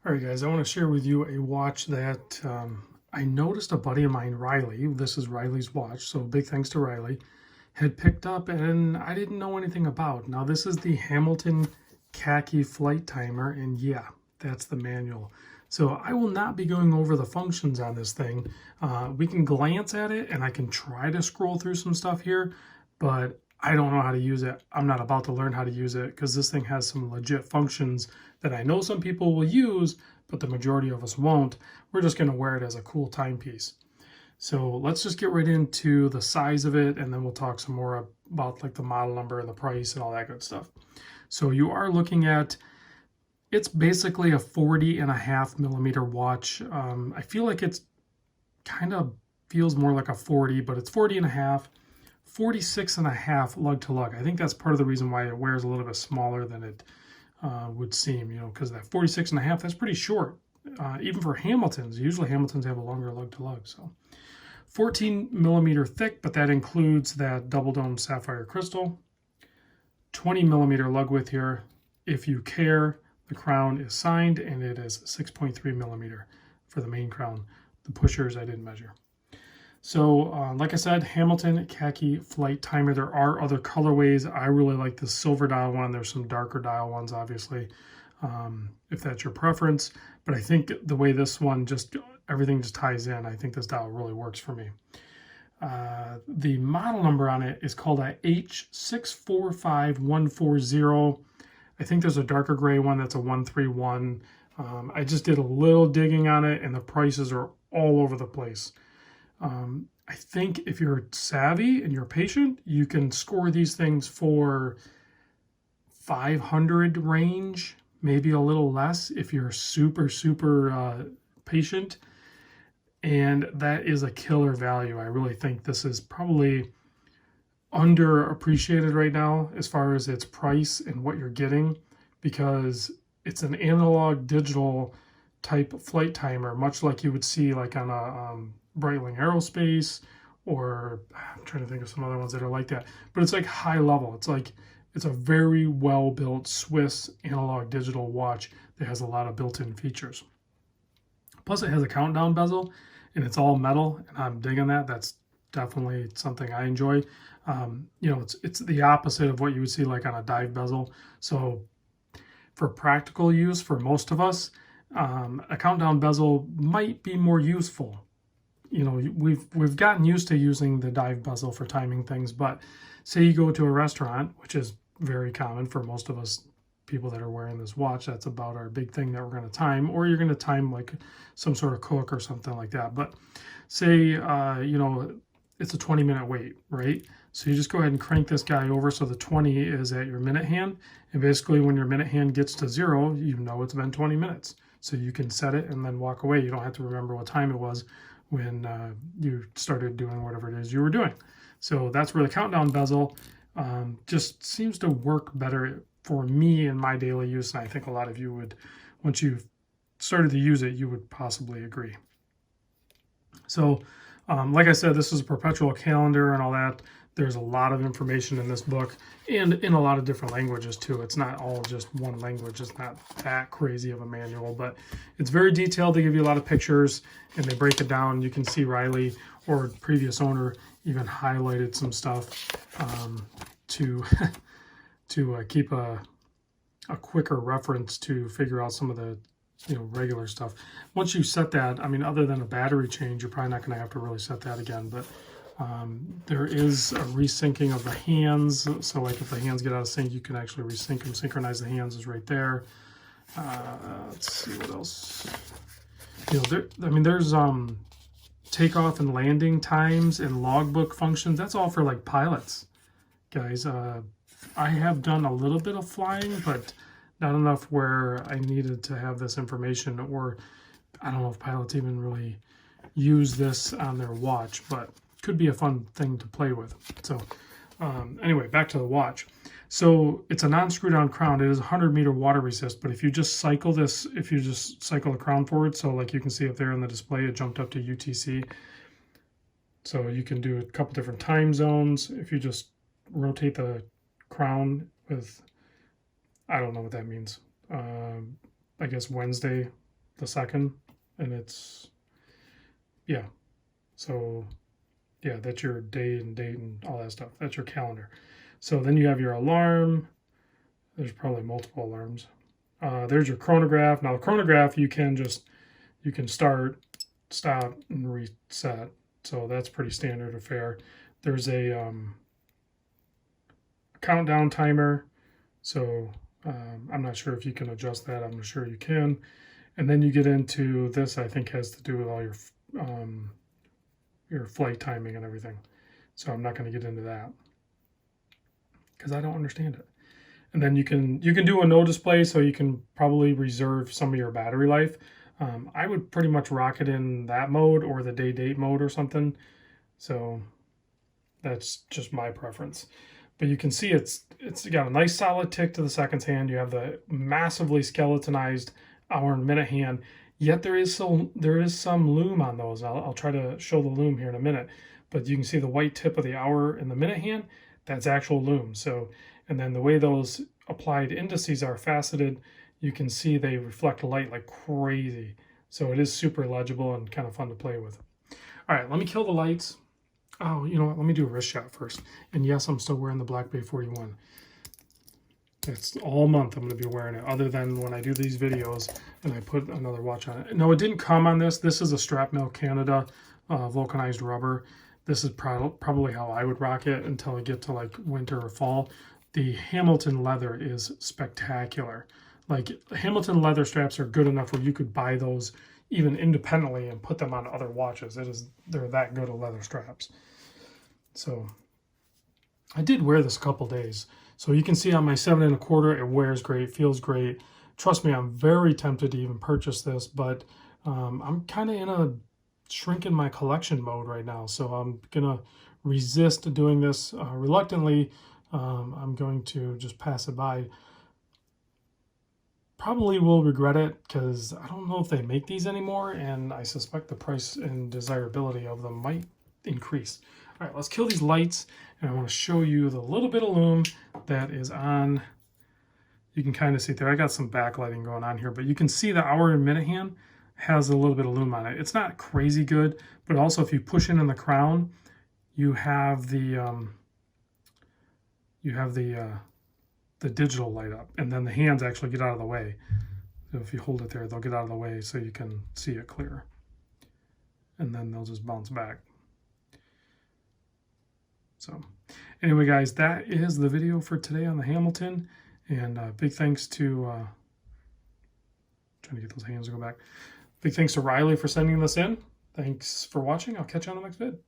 All right, guys, I want to share with you a watch that I noticed a buddy of mine, Ryley, this is Ryley's watch, so big thanks to Ryley, had picked up and I didn't know anything about. Now, this is the Hamilton Khaki flight timer, and yeah, that's the manual. So I will not be going over the functions on this thing. We can glance at it and I can try to scroll through some stuff here, but I don't know how to use it. I'm not about to learn how to use it because this thing has some legit functions that I know some people will use, but the majority of us won't. We're just going to wear it as a cool timepiece. So let's just get right into the size of it, and then we'll talk some more about like the model number and the price and all that good stuff. So you are looking at, it's basically a 40.5 millimeter watch. I feel like it's kind of feels more like a 40, but it's 40.5. 46.5 lug to lug. I think that's part of the reason why it wears a little bit smaller than it would seem, because that 46.5, that's pretty short. Even for Hamiltons, usually Hamiltons have a longer lug to lug. So 14 millimeter thick, but that includes that double dome sapphire crystal. 20 millimeter lug width here. If you care, the crown is signed and it is 6.3 millimeter for the main crown. The pushers I didn't measure. So like I said, Hamilton Khaki flight timer. There are other colorways. I really like the silver dial one. There's some darker dial ones, obviously, if that's your preference. But I think the way this one everything just ties in, I think this dial really works for me. The model number on it is called a H645140. I think there's a darker gray one that's a 131. I just did a little digging on it, and the prices are all over the place. I think if you're savvy and you're patient, you can score these things for 500 range, maybe a little less if you're super patient. And that is a killer value. I really think this is probably underappreciated right now as far as its price and what you're getting, because it's an analog digital type flight timer, much like you would see like on a Breitling Aerospace, or I'm trying to think of some other ones that are like that, but it's like high level. It's a very well built Swiss analog digital watch that has a lot of built-in features. Plus it has a countdown bezel and it's all metal, and I'm digging that. That's definitely something I enjoy. It's the opposite of what you would see like on a dive bezel. So for practical use for most of us, a countdown bezel might be more useful. We've gotten used to using the dive bezel for timing things, but say you go to a restaurant, which is very common for most of us people that are wearing this watch. That's about our big thing that we're going to time, or you're going to time like some sort of cook or something like that. But say, it's a 20-minute wait, right? So you just go ahead and crank this guy over so the 20 is at your minute hand. And basically when your minute hand gets to 0, it's been 20 minutes. So you can set it and then walk away. You don't have to remember what time it was when you started doing whatever it is you were doing. So that's where the countdown bezel just seems to work better for me in my daily use, and I think a lot of you would, once you've started to use it, you would possibly agree. So like I said, this is a perpetual calendar and all that. There's a lot of information in this book, and in a lot of different languages too. It's not all just one language. It's not that crazy of a manual, but it's very detailed. They give you a lot of pictures and they break it down. You can see Ryley, or previous owner, even highlighted some stuff to keep a quicker reference to figure out some of the regular stuff. Once you set that, other than a battery change, you're probably not going to have to really set that again, but there is a resyncing of the hands. So like if the hands get out of sync, you can actually resync them. Synchronize the hands is right there. Let's see what else. There's takeoff and landing times and logbook functions. That's all for like pilots, guys. I have done a little bit of flying, but not enough where I needed to have this information, or I don't know if pilots even really use this on their watch, but could be a fun thing to play with. So anyway, back to the watch. So it's a non-screw down crown. It is 100-meter water resist, but if you just cycle the crown forward, so like you can see up there on the display, it jumped up to UTC. So you can do a couple different time zones. If you just rotate the crown with, I don't know what that means. I guess Wednesday the second, and it's, yeah. So yeah, that's your day and date and all that stuff. That's your calendar. So then you have your alarm. There's probably multiple alarms. There's your chronograph. Now the chronograph, you can start, stop, and reset. So that's pretty standard affair. There's a countdown timer. So I'm not sure if you can adjust that. I'm sure you can. And then you get into this, I think has to do with all your flight timing and everything. So I'm not going to get into that because I don't understand it. And then you can do a no display, so you can probably reserve some of your battery life. I would pretty much rock it in that mode or the day date mode or something. So that's just my preference. But you can see it's got a nice solid tick to the seconds hand. You have the massively skeletonized hour and minute hand. Yet there is some loom on those. I'll try to show the loom here in a minute. But you can see the white tip of the hour and the minute hand. That's actual loom. So, and then the way those applied indices are faceted, you can see they reflect light like crazy. So it is super legible and kind of fun to play with. All right, let me kill the lights. Oh, you know what? Let me do a wrist shot first. And yes, I'm still wearing the Black Bay 41. It's all month I'm going to be wearing it, other than when I do these videos and I put another watch on it. No, it didn't come on this. This is a Strap Mill Canada vulcanized rubber. This is probably how I would rock it until I get to like winter or fall. The Hamilton leather is spectacular. Like Hamilton leather straps are good enough where you could buy those even independently and put them on other watches. They're that good of leather straps. So I did wear this a couple days. So you can see on my 7 1/4, it wears great, feels great. Trust me, I'm very tempted to even purchase this, but I'm kind of in a shrinking my collection mode right now. So I'm gonna resist doing this reluctantly. I'm going to just pass it by. Probably will regret it because I don't know if they make these anymore, and I suspect the price and desirability of them might increase. All right, let's kill these lights, and I want to show you the little bit of loom that is on. You can kind of see there. I got some backlighting going on here, but you can see the hour and minute hand has a little bit of loom on it. It's not crazy good, but also if you push in the crown, you have the digital light up, and then the hands actually get out of the way. So if you hold it there, they'll get out of the way so you can see it clear, and then they'll just bounce back. So anyway, guys, that is the video for today on the Hamilton, and big thanks to trying to get those hands to go back. Big thanks to Ryley for sending this in. Thanks for watching. I'll catch you on the next vid.